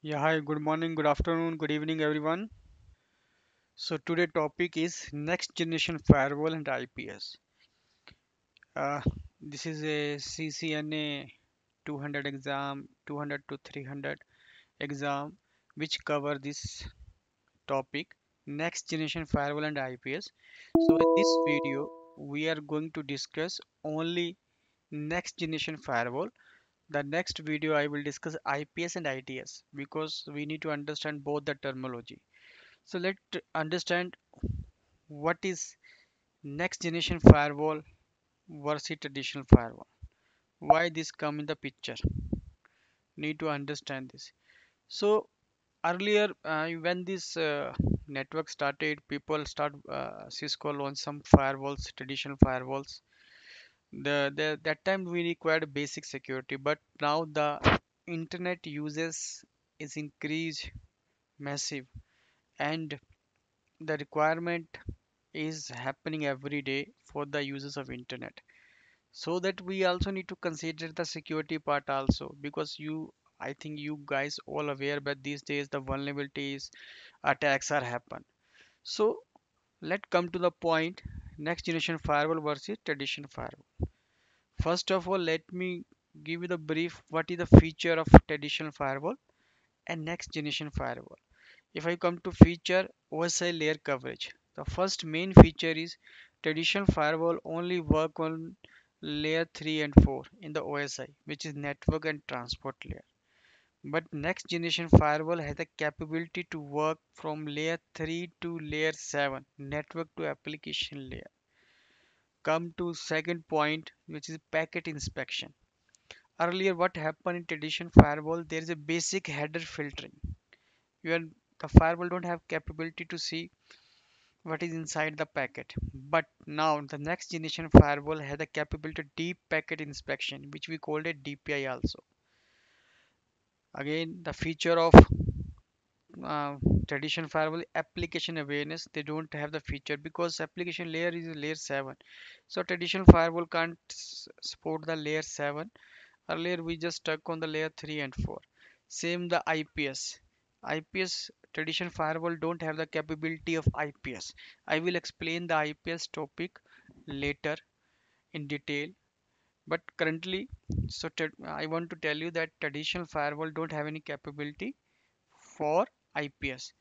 Yeah, hi, good morning, good afternoon, good evening, everyone. So today topic is next generation firewall and IPS. Uh, this is a CCNA 200 exam, 200 to 300 exam, which cover this topic, next generation firewall and IPS. So in this video, we are going to discuss only next generation firewall. The next video I will discuss IPS and ITS because we need to understand both the terminology. So let's understand what is next generation firewall versus traditional firewall. Why this come in the picture? Need to understand this. So earlier, when this network started, people start Cisco launched some firewalls, traditional firewalls. That time we required basic security, but now the internet uses is increased massive, and the requirement is happening every day for the users of internet, so that we also need to consider the security part also, because I think you guys all aware that these days the vulnerabilities attacks are happen. So let's come to the point, next generation firewall versus traditional firewall. First of all, let me give you the brief what is the feature of traditional firewall and next generation firewall. If I come to feature, OSI layer coverage. The first main feature is traditional firewall only work on layer 3 and 4 in the OSI, which is network and transport layer. But next generation firewall has the capability to work from layer 3 to layer 7, network to application layer. Come to second point, which is packet inspection. Earlier, what happened in traditional firewall, there is a basic header filtering. You are, the firewall don't have capability to see what is inside the packet. But now the next generation firewall has the capability to deep packet inspection, which we called it DPI also. Again, the feature of uh, traditional firewall, application awareness, they don't have the feature because application layer is layer 7. So traditional firewall can't support the layer 7. Earlier we just stuck on the layer 3 and 4. Same the IPS. IPS traditional firewall don't have the capability of IPS. I will explain the IPS topic later in detail. But currently, I want to tell you that traditional firewall don't have any capability for IPS.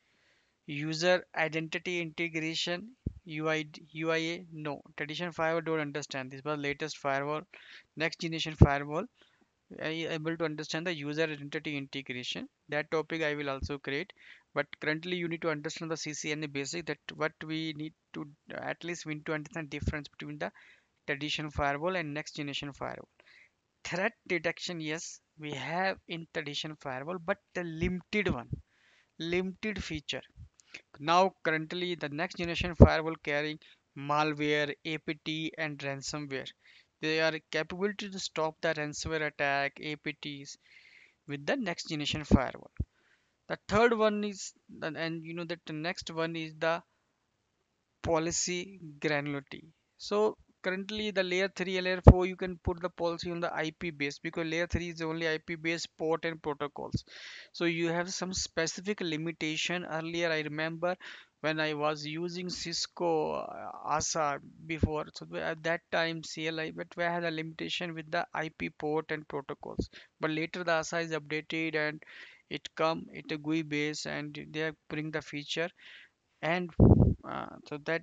User identity integration, UIA, no. Traditional firewall don't understand this, but latest firewall, next generation firewall I able to understand the user identity integration. That topic I will also create. But currently you need to understand the CCNA basic, that what we need to, at least we need to understand difference between the traditional firewall and next generation firewall. Threat detection, yes, we have in traditional firewall, but the limited one, limited feature. Now currently the next generation firewall carrying malware, APT and ransomware. They are capable to stop the ransomware attack, APTs with the next generation firewall. The third one is, and you know that the next one is the policy granularity. So currently the layer 3 and layer 4 you can put the policy on the IP base, because layer 3 is only IP based port and protocols. So you have some specific limitation. Earlier I remember when I was using Cisco ASA before, so at that time CLI, but we had a limitation with the IP port and protocols. But later the ASA is updated and it a GUI base, and they are putting the feature, and so that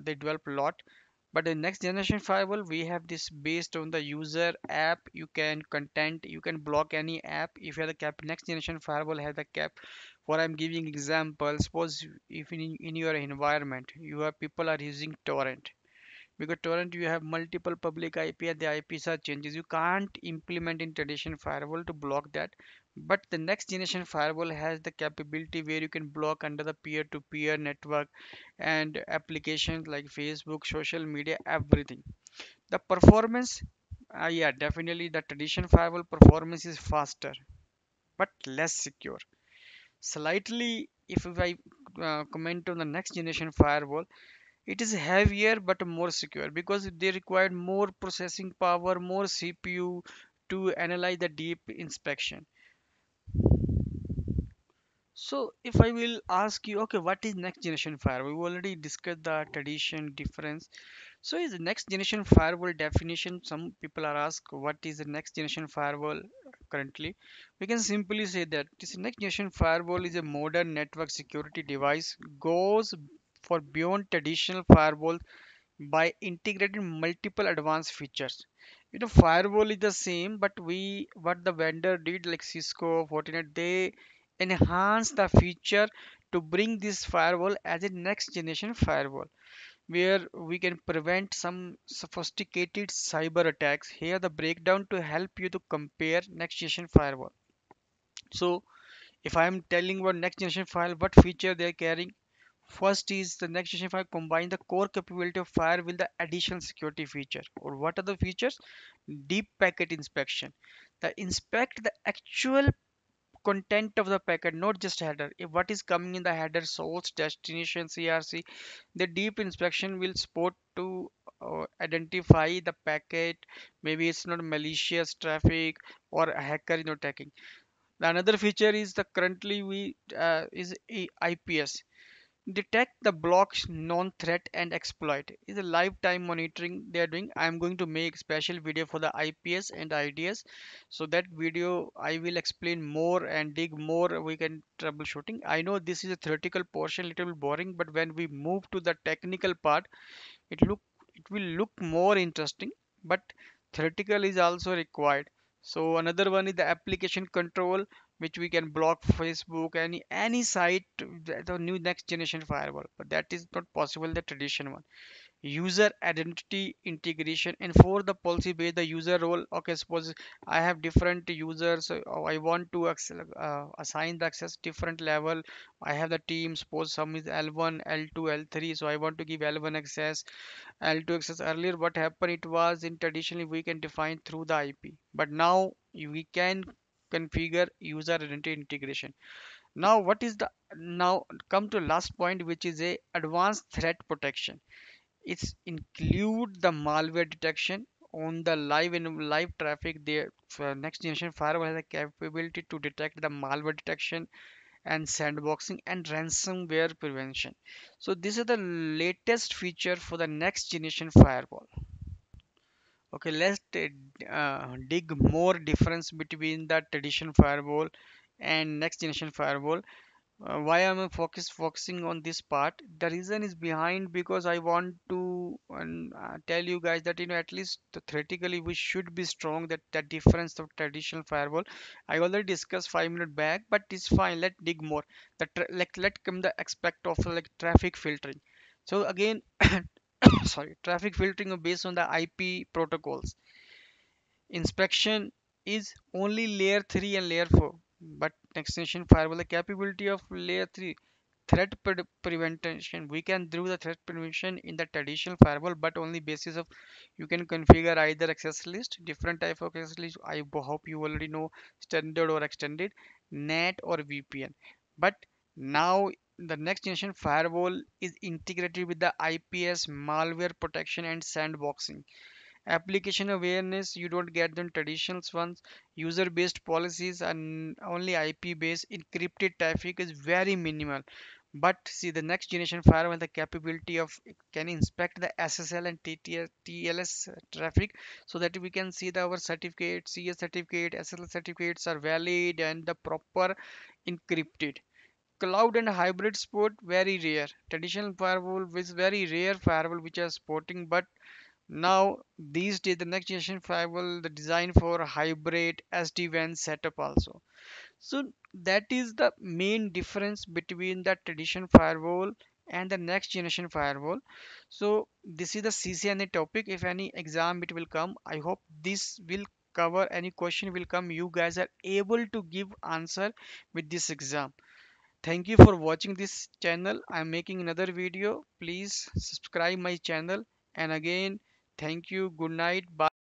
they develop a lot. But in next generation firewall we have this based on the user app, you can content, you can block any app if you have the cap. Next generation firewall has the cap. For I'm giving example, suppose if in your environment you have people are using torrent, because torrent you have multiple public IP and the IPs are changes, you can't implement in traditional firewall to block that. But the next generation firewall has the capability where you can block under the peer-to-peer network and applications like Facebook, social media, everything. The performance, yeah, definitely the traditional firewall performance is faster but less secure. Slightly, if I comment on the next generation firewall, it is heavier but more secure because they required more processing power, more CPU to analyze the deep inspection. So if I will ask you, okay, what is next generation firewall? We already discussed the tradition difference. So is the next generation firewall definition? Some people are asked what is the next generation firewall currently. We can simply say that this next generation firewall is a modern network security device, goes for beyond traditional firewall by integrating multiple advanced features. Firewall is the same, but we what the vendor did, like Cisco, Fortinet, they enhance the feature to bring this firewall as a next generation firewall where we can prevent some sophisticated cyber attacks. Here the breakdown to help you to compare next generation firewall. So if I am telling about next generation firewall, what feature they are carrying? First is the next generation file combine the core capability of Fire with the additional security feature. Or what are the features? Deep packet inspection. The inspect the actual content of the packet, not just header. If what is coming in the header, source, destination, CRC, the deep inspection will support to identify the packet. Maybe it's not malicious traffic or a hacker attacking. The another feature is the currently we is IPS, detect the blocks non-threat and exploit is a lifetime monitoring they are doing. I am going to make special video for the IPS and IDS, so that video I will explain more and dig more. We can troubleshooting. I know this is a theoretical portion, little bit boring, but when we move to the technical part, it look it will look more interesting, but theoretical is also required. So another one is the application control, which we can block Facebook, any site, the new next generation firewall, but that is not possible the traditional one. User identity integration, and for the policy base the user role. Okay, suppose I have different users, I want to assign the access different level. I have the team, suppose some is L1, L2, L3, so I want to give L1 access, L2 access. Earlier what happened, it was in traditionally we can define through the IP, but now we can configure user identity integration. Now what is the now come to last point, which is a advanced threat protection. It's include the malware detection on the live in live traffic. The next generation firewall has a capability to detect the malware detection and sandboxing and ransomware prevention. So these are the latest feature for the next generation firewall. Okay, let's dig more difference between the traditional firewall and next generation firewall. Why am I focusing on this part? The reason is behind because I want to tell you guys that at least theoretically we should be strong, that the difference of traditional firewall. I already discussed 5 minutes back, but it's fine. Let dig more. Like let come the aspect of like traffic filtering. So again, sorry, traffic filtering are based on the IP protocols. Inspection is only layer 3 and layer 4, but next generation firewall the capability of layer 3. Threat prevention, we can do the threat prevention in the traditional firewall, but only basis of you can configure either access list, different type of access list. Hope you already know standard or extended, NAT or VPN. But now the next generation firewall is integrated with the IPS, malware protection and sandboxing. Application awareness, you don't get them traditional ones. User based policies and only IP based encrypted traffic is very minimal. But see, the next generation firewall, the capability of it can inspect the SSL and TLS traffic, so that we can see that our certificates, CS certificate, SSL certificates are valid and the proper encrypted. Cloud and hybrid support very rare. Traditional firewall is very rare firewall which are supporting, but now these days the next generation firewall the design for hybrid SD-WAN setup also. So that is the main difference between the traditional firewall and the next generation firewall. So this is the CCNA topic. If any exam it will come, I hope this will cover any question will come. You guys are able to give answer with this exam. Thank you for watching this channel. I'm making another video. Please subscribe my channel. And again, thank you. Good night. Bye.